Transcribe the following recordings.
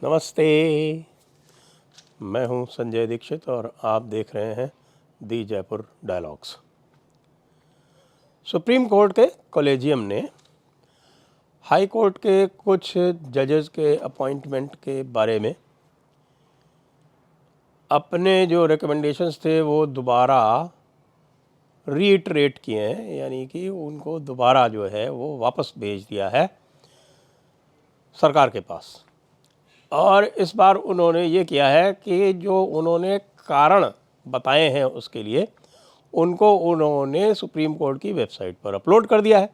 नमस्ते, मैं हूं संजय दीक्षित और आप देख रहे हैं दी जयपुर डायलॉग्स। सुप्रीम कोर्ट के कॉलेजियम ने हाई कोर्ट के कुछ जजेस के अपॉइंटमेंट के बारे में अपने जो रिकमेंडेशंस थे वो दोबारा रीइटरेट किए हैं, यानी कि उनको दोबारा जो है वो वापस भेज दिया है सरकार के पास। और इस बार उन्होंने ये किया है कि जो उन्होंने कारण बताए हैं उसके लिए उनको उन्होंने सुप्रीम कोर्ट की वेबसाइट पर अपलोड कर दिया है।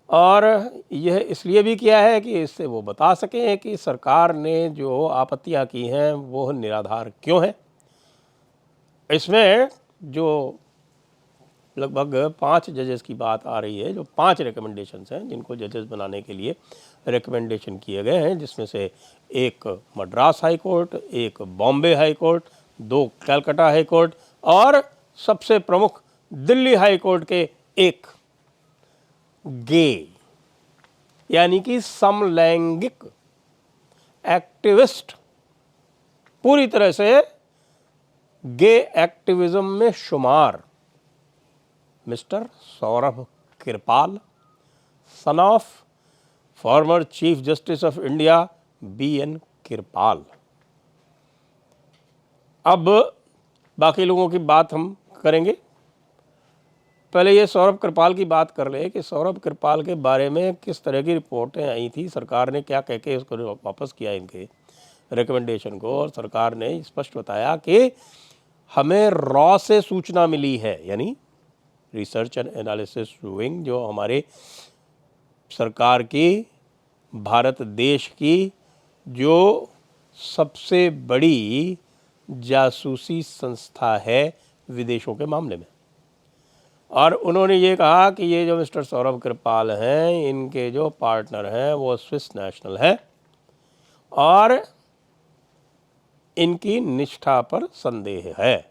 और यह इसलिए भी किया है कि इससे वो बता सकें कि सरकार ने जो आपत्तियां की हैं वो निराधार क्यों हैं। इसमें जो लगभग 5 जजेस की बात आ रही है, जो 5 रिकमेंडेशंस हैं जिनको जजेस बनाने के लिए रिकमेंडेशन किए गए हैं, जिसमें से एक मद्रास हाई कोर्ट, एक Bombay high court, 2 Calcutta high court और सबसे प्रमुख दिल्ली हाई कोर्ट के एक गे यानी कि समलैंगिक एक्टिविस्ट, पूरी तरह से गे एक्टिविज्म में शुमार mister Saurabh Kirpal, son of former chief justice of India BN Kirpal. अब बाकी लोगों की बात हम करेंगे। पहले ये सौरभ कृपाल की बात कर ले कि सौरभ कृपाल के बारे में किस तरह की रिपोर्टें आई थी, सरकार ने क्या कह के उसको वापस किया इनके रिकमेंडेशन को। और सरकार ने स्पष्ट बताया कि हमें रॉ से सूचना मिली है, यानी रिसर्च एंड एनालिसिस विंग, जो हमारे सरकार की, भारत देश की जो सबसे बड़ी जासूसी संस्था है विदेशों के मामले में। और उन्होंने ये कहा कि ये जो मिस्टर सौरभ कृपाल हैं, इनके जो पार्टनर हैं वो स्विस नेशनल है और इनकी निष्ठा पर संदेह है।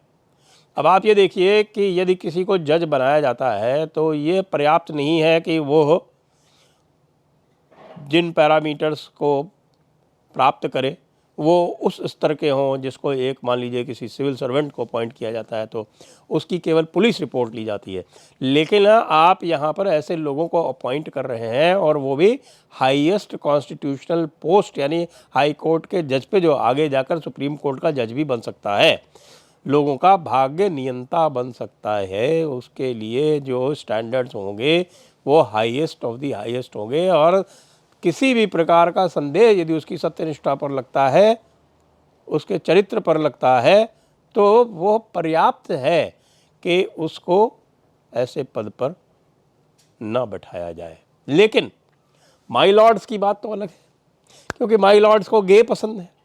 अब आप ये देखिए कि यदि किसी को जज बनाया जाता है तो ये पर्याप्त नहीं है कि वो जिन पैरामीटर्स को प्राप्त करे वो उस स्तर के हों जिसको एक, मान लीजिए किसी सिविल सर्वेंट को अपॉइंट किया जाता है तो उसकी केवल पुलिस रिपोर्ट ली जाती है। लेकिन आप यहाँ पर ऐसे लोगों को अपॉइंट कर रहे हैं और वो भी हाईएस्ट कॉन्स्टिट्यूशनल पोस्ट, यानी हाई कोर्ट के जज पे, जो आगे जाकर सुप्रीम कोर्ट का जज भी बन सकता है, लोगों का भाग्य नियंता बन सकता है। उसके लिए जो स्टैंडर्ड्स होंगे वो हाईएस्ट ऑफ द हाईएस्ट होंगे। और किसी भी प्रकार का संदेह यदि उसकी सत्यनिष्ठा पर लगता है, उसके चरित्र पर लगता है, तो वो पर्याप्त है कि उसको ऐसे पद पर न बैठाया जाए। लेकिन माई लॉर्ड्स की बात तो अलग है, क्योंकि माई लॉर्ड्स को गे पसंद है।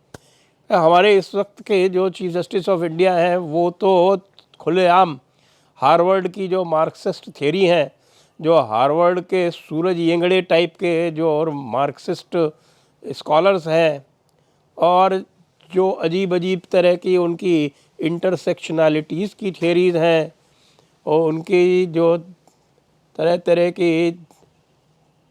हमारे इस वक्त के जो चीफ जस्टिस ऑफ इंडिया हैं वो तो खुलेआम हार्वर्ड की जो मार्क्सिस्ट थ्योरी हैं, जो हार्वर्ड के सूरज येंगड़े टाइप के जो और मार्क्सिस्ट स्कॉलर्स हैं, और जो अजीब अजीब तरह की उनकी इंटरसेक्शनैलिटीज़ की थ्योरीज हैं, और उनकी जो तरह तरह की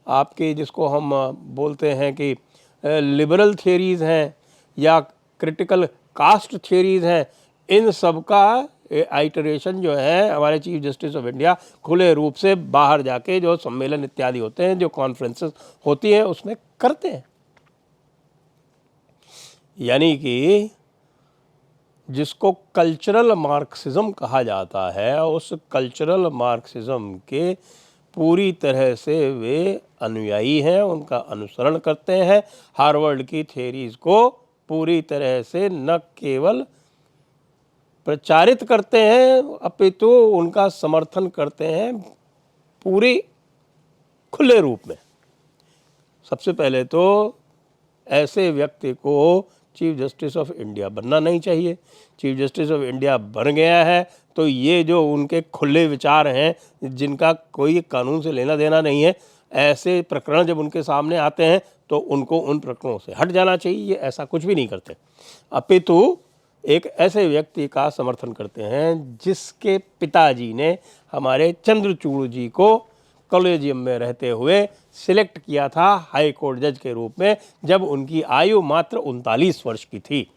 आपकी, जिसको हम बोलते हैं कि लिबरल थ्योरीज हैं या क्रिटिकल कास्ट थ्योरीज हैं, इन सब का आइटरेशन जो है हमारे चीफ जस्टिस ऑफ इंडिया खुले रूप से बाहर जाके जो सम्मेलन इत्यादि होते हैं, जो कॉन्फ्रेंसेस होती हैं, उसमें करते हैं। यानी कि जिसको कल्चरल मार्क्सिज्म कहा जाता है, उस कल्चरल मार्क्सिज्म के पूरी तरह से वे अनुयायी हैं, उनका अनुसरण करते हैं। हार्वर्ड की थ्योरीज को पूरी तरह से न केवल प्रचारित करते हैं अपितु उनका समर्थन करते हैं पूरी खुले रूप में। सबसे पहले तो ऐसे व्यक्ति को चीफ जस्टिस ऑफ इंडिया बनना नहीं चाहिए। चीफ जस्टिस ऑफ इंडिया बन गया है तो ये जो उनके खुले विचार हैं, जिनका कोई कानून से लेना देना नहीं है, ऐसे प्रकरण जब उनके सामने आते हैं तो उनको उन प्रकरणों से हट जाना चाहिए। ये ऐसा कुछ भी नहीं करते, अपितु एक ऐसे व्यक्ति का समर्थन करते हैं जिसके पिताजी ने हमारे चंद्रचूड़ जी को कॉलेजियम में रहते हुए सिलेक्ट किया था हाई कोर्ट जज के रूप में, जब उनकी आयु मात्र 39 वर्ष की थी।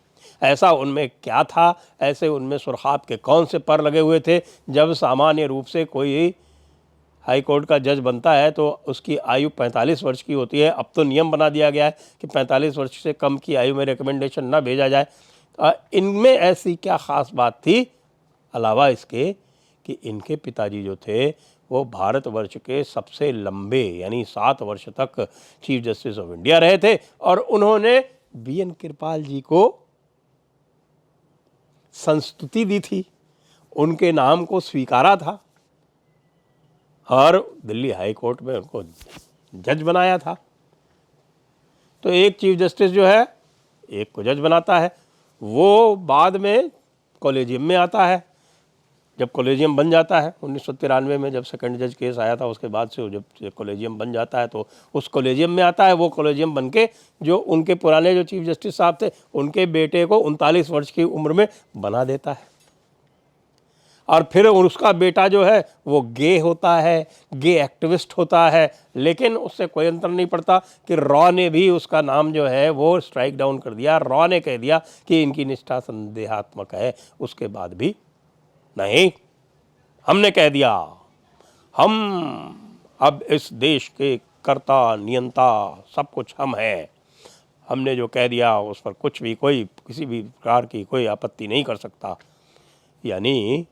ऐसा उनमें क्या था, ऐसे उनमें सुरखाब के कौन से पर लगे हुए थे? जब सामान्य रूप से कोई हाई कोर्ट का जज बनता है तो उसकी आयु 45 वर्ष की होती है। अब तो नियम बना दिया गया है कि 45 वर्ष से कम की आयु में रिकमेंडेशन ना भेजा जाए। इनमें ऐसी क्या ख़ास बात थी, अलावा इसके कि इनके पिताजी जो थे वो भारतवर्ष के सबसे लंबे यानी 7 वर्ष तक चीफ जस्टिस ऑफ इंडिया रहे थे, और उन्होंने बी.एन. कृपाल जी को संस्तुति दी थी, उनके नाम को स्वीकारा था और दिल्ली हाई कोर्ट में उनको जज बनाया था। तो एक चीफ जस्टिस जो है एक को जज बनाता है, वो बाद में कॉलेजियम में आता है। जब कॉलेजियम बन जाता है 1993 में, जब सेकंड जज केस आया था उसके बाद से जब कॉलेजियम बन जाता है तो उस कॉलेजियम में आता है। वो कॉलेजियम बन के जो उनके पुराने जो चीफ जस्टिस साहब थे उनके बेटे को 39 वर्ष की उम्र में बना देता है। और फिर उसका बेटा जो है वो गे होता है, गे एक्टिविस्ट होता है, लेकिन उससे कोई अंतर नहीं पड़ता कि रॉ ने भी उसका नाम जो है वो स्ट्राइक डाउन कर दिया। रॉ ने कह दिया कि इनकी निष्ठा संदेहात्मक है। उसके बाद भी नहीं, हमने कह दिया हम अब इस देश के कर्ता नियंता सब कुछ हम हैं। हमने जो कह दिया उस पर कुछ भी कोई किसी भी प्रकार की कोई आपत्ति नहीं कर सकता। यानी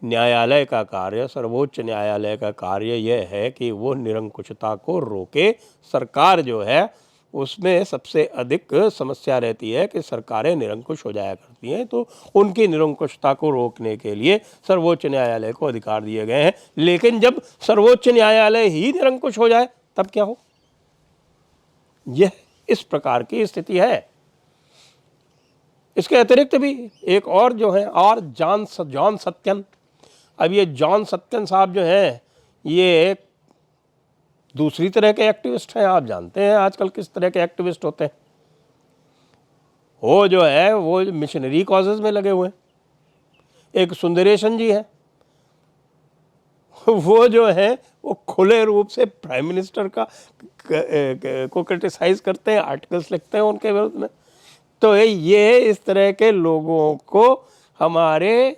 न्यायालय का कार्य, सर्वोच्च न्यायालय का कार्य यह है कि वो निरंकुशता को रोके। सरकार जो है उसमें सबसे अधिक समस्या रहती है कि सरकारें निरंकुश हो जाया करती हैं, तो उनकी निरंकुशता को रोकने के लिए सर्वोच्च न्यायालय को अधिकार दिए गए हैं। लेकिन जब सर्वोच्च न्यायालय ही निरंकुश हो जाए तब क्या हो? यह इस प्रकार की स्थिति है। इसके अतिरिक्त भी एक और जो है और जॉन सत्यन। अब ये जॉन सत्यन साहब जो हैं ये दूसरी तरह के एक्टिविस्ट हैं। आप जानते हैं आजकल किस तरह के एक्टिविस्ट होते हैं। वो जो है वो मिशनरी कॉजेज में लगे हुए हैं। एक सुंदरेशन जी है, वो जो है वो खुले रूप से प्राइम मिनिस्टर को क्रिटिसाइज करते हैं, आर्टिकल्स लिखते हैं उनके विरुद्ध में। तो ये इस तरह के लोगों को हमारे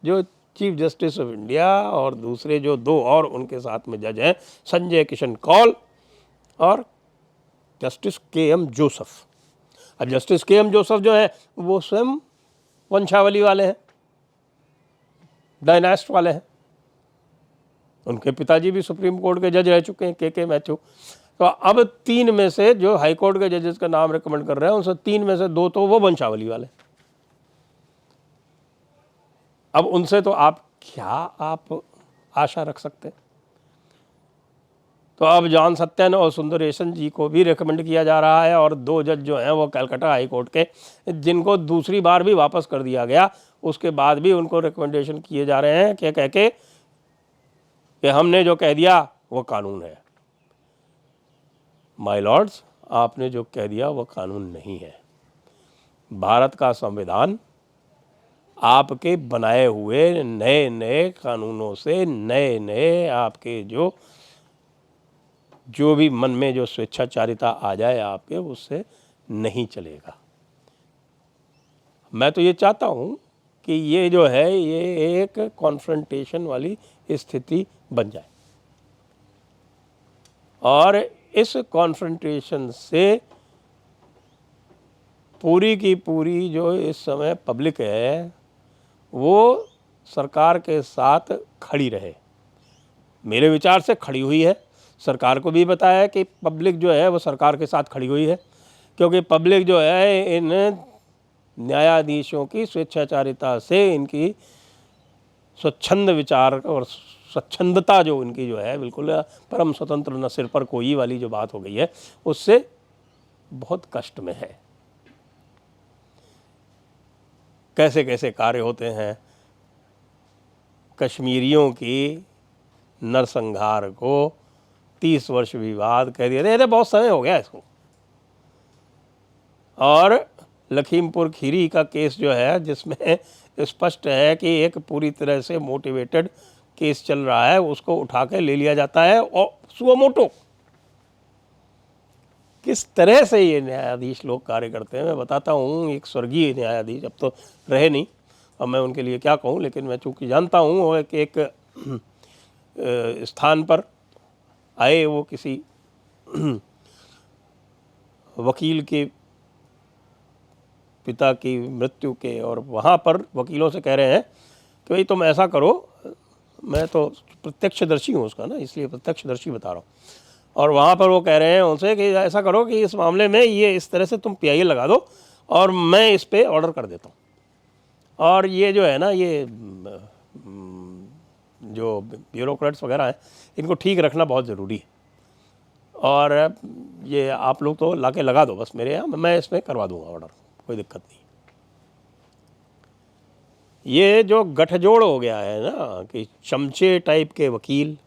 जो चीफ जस्टिस ऑफ इंडिया और दूसरे जो दो और उनके साथ में जज हैं, संजय किशन कौल और जस्टिस के.एम. जोसेफ। अब जस्टिस के.एम. जोसेफ जो है वो स्वयं वंशावली वाले हैं, डायनास्ट वाले हैं। उनके पिताजी भी सुप्रीम कोर्ट के जज रह चुके हैं, के मैथ्यू। तो अब 3 में से जो हाई कोर्ट के जजेस का नाम रिकमेंड कर रहे हैं उनसे 3 में से 2 तो वो वंशावली वाले। अब उनसे तो आप क्या आशा रख सकते हैं? तो अब जॉन सत्यन और सुंदरेशन जी को भी रिकमेंड किया जा रहा है, और 2 जज जो हैं वो कलकत्ता हाई कोर्ट के, जिनको दूसरी बार भी वापस कर दिया गया, उसके बाद भी उनको रिकमेंडेशन किए जा रहे हैं कि कह के कि हमने जो कह दिया वो कानून है। माय लॉर्ड्स, आपने जो कह दिया वो कानून नहीं है। भारत का संविधान आपके बनाए हुए नए नए कानूनों से, नए नए आपके जो भी मन में जो स्वेच्छाचारिता आ जाए आपके, उससे नहीं चलेगा। मैं तो ये चाहता हूँ कि ये जो है ये एक कॉन्फ्रंटेशन वाली स्थिति बन जाए, और इस कॉन्फ्रंटेशन से पूरी की पूरी जो इस समय पब्लिक है वो सरकार के साथ खड़ी रहे। मेरे विचार से खड़ी हुई है। सरकार को भी बताया कि पब्लिक जो है वो सरकार के साथ खड़ी हुई है, क्योंकि पब्लिक जो है इन न्यायाधीशों की स्वेच्छाचारिता से, इनकी स्वच्छंद विचार और स्वच्छंदता जो इनकी जो है बिल्कुल परम स्वतंत्र न सिर पर कोई वाली जो बात हो गई है, उससे बहुत कष्ट में है। कैसे कैसे कार्य होते हैं। कश्मीरियों की नरसंहार को 30 वर्ष विवाद कह दिया, अरे बहुत समय हो गया इसको। और लखीमपुर खीरी का केस जो है जिसमें स्पष्ट है कि एक पूरी तरह से मोटिवेटेड केस चल रहा है उसको उठा के ले लिया जाता है और सुओ मोटो। किस तरह से ये न्यायाधीश लोग कार्य करते हैं मैं बताता हूँ। एक स्वर्गीय न्यायाधीश, अब तो रहे नहीं, अब मैं उनके लिए क्या कहूँ, लेकिन मैं चूँकि जानता हूँ वो एक स्थान पर आए, वो किसी वकील के पिता की मृत्यु के, और वहाँ पर वकीलों से कह रहे हैं कि भाई तुम ऐसा करो, मैं तो प्रत्यक्षदर्शी हूँ उसका ना, इसलिए प्रत्यक्षदर्शी बता रहा हूँ, और वहाँ पर वो कह रहे हैं उनसे कि ऐसा करो कि इस मामले में ये इस तरह से तुम PIL लगा दो और मैं इस पे ऑर्डर कर देता हूँ। और ये जो है ना, ये जो ब्यूरोक्रेट्स वगैरह हैं इनको ठीक रखना बहुत ज़रूरी है, और ये आप लोग तो ला के लगा दो बस मेरे यहाँ, मैं इसमें करवा दूँगा ऑर्डर, कोई दिक्कत नहीं। ये जो गठजोड़ हो गया है ना कि चमचे टाइप के वकील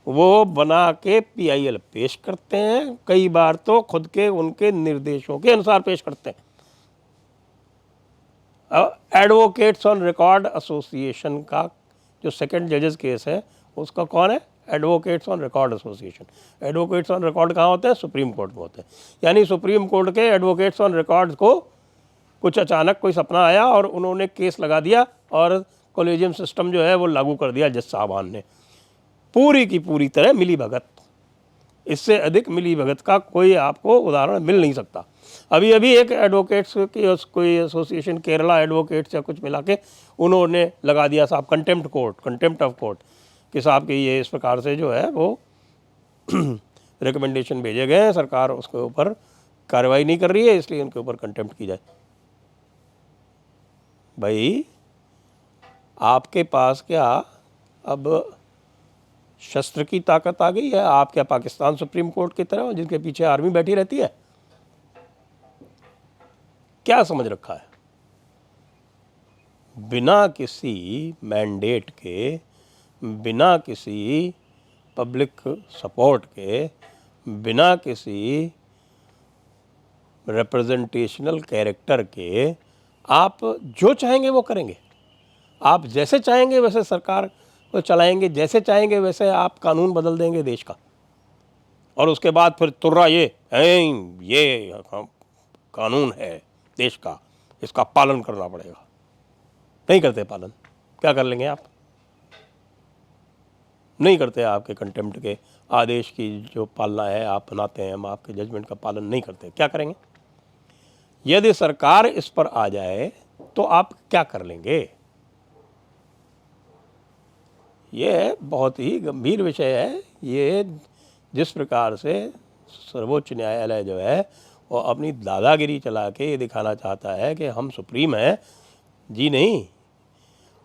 वो बना के PIL पेश करते हैं, कई बार तो खुद के उनके निर्देशों के अनुसार पेश करते हैं। एडवोकेट्स ऑन रिकॉर्ड एसोसिएशन का जो सेकंड जजेस केस है उसका कौन है? Advocates on record association. Advocates on record कहाँ होते हैं? सुप्रीम कोर्ट में होते हैं। यानी सुप्रीम कोर्ट के एडवोकेट्स ऑन रिकॉर्ड को कुछ अचानक कोई सपना आया और उन्होंने केस लगा दिया और कॉलेजियम सिस्टम जो है वो लागू कर दिया जज साहबान ने, पूरी की पूरी तरह मिली भगत। इससे अधिक मिली भगत का कोई आपको उदाहरण मिल नहीं सकता। अभी अभी एक एडवोकेट्स की कोई एसोसिएशन, केरला एडवोकेट्स या कुछ मिला के उन्होंने लगा दिया साहब कंटेम्प्ट ऑफ कोर्ट कि साहब कि ये इस प्रकार से जो है वो रिकमेंडेशन भेजे गए हैं, सरकार उसके ऊपर कार्रवाई नहीं कर रही है, इसलिए उनके ऊपर कंटेम्प्ट की जाए। भाई आपके पास क्या अब शस्त्र की ताकत आ गई है? आप क्या पाकिस्तान सुप्रीम कोर्ट की तरह जिनके पीछे आर्मी बैठी रहती है? क्या समझ रखा है? बिना किसी मैंडेट के, बिना किसी पब्लिक सपोर्ट के, बिना किसी रिप्रेजेंटेशनल कैरेक्टर के आप जो चाहेंगे वो करेंगे। आप जैसे चाहेंगे वैसे सरकार को चलाएंगे, जैसे चाहेंगे वैसे आप कानून बदल देंगे देश का, और उसके बाद फिर तुर्रा ये कानून है देश का, इसका पालन करना पड़ेगा। नहीं करते पालन, क्या कर लेंगे आप? नहीं करते, आपके कंटेम्प्ट के आदेश की जो पालना है आप बनाते हैं, हम आपके जजमेंट का पालन नहीं करते, क्या करेंगे? यदि सरकार इस पर आ जाए तो आप क्या कर लेंगे? ये बहुत ही गंभीर विषय है। ये जिस प्रकार से सर्वोच्च न्यायालय जो है वो अपनी दादागिरी चला के ये दिखाना चाहता है कि हम सुप्रीम हैं, जी नहीं,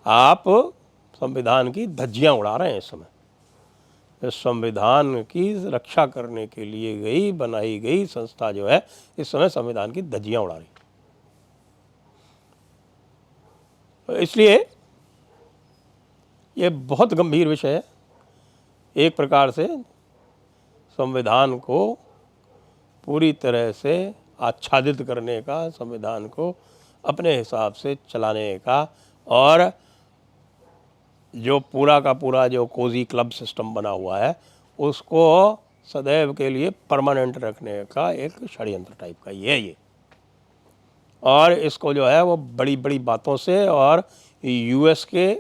आप संविधान की धज्जियां उड़ा रहे हैं इस समय। इस संविधान की रक्षा करने के लिए बनाई गई संस्था जो है इस समय संविधान की धज्जियां उड़ा रही। इसलिए ये बहुत गंभीर विषय है। एक प्रकार से संविधान को पूरी तरह से आच्छादित करने का, संविधान को अपने हिसाब से चलाने का, और जो पूरा का पूरा जो कोजी क्लब सिस्टम बना हुआ है उसको सदैव के लिए परमानेंट रखने का एक षड्यंत्र टाइप का ये और इसको जो है वो बड़ी बड़ी बातों से और US के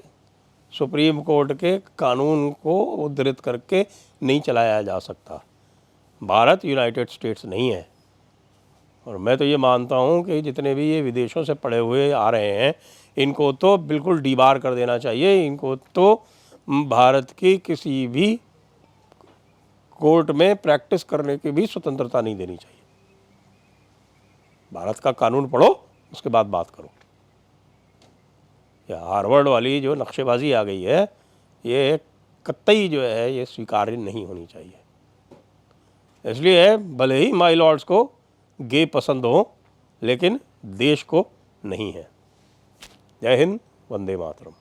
सुप्रीम कोर्ट के कानून को उद्धृत करके नहीं चलाया जा सकता। भारत यूनाइटेड स्टेट्स नहीं है। और मैं तो ये मानता हूँ कि जितने भी ये विदेशों से पढ़े हुए आ रहे हैं इनको तो बिल्कुल डीबार कर देना चाहिए। इनको तो भारत की किसी भी कोर्ट में प्रैक्टिस करने की भी स्वतंत्रता नहीं देनी चाहिए। भारत का कानून पढ़ो, उसके बाद बात करो। ये हार्वर्ड वाली जो नक्शेबाजी आ गई है ये कतई जो है ये स्वीकार्य नहीं होनी चाहिए। इसलिए भले ही माय लॉर्ड्स को गे पसंद हो लेकिन देश को नहीं है। जय हिंद, वंदे मातरम।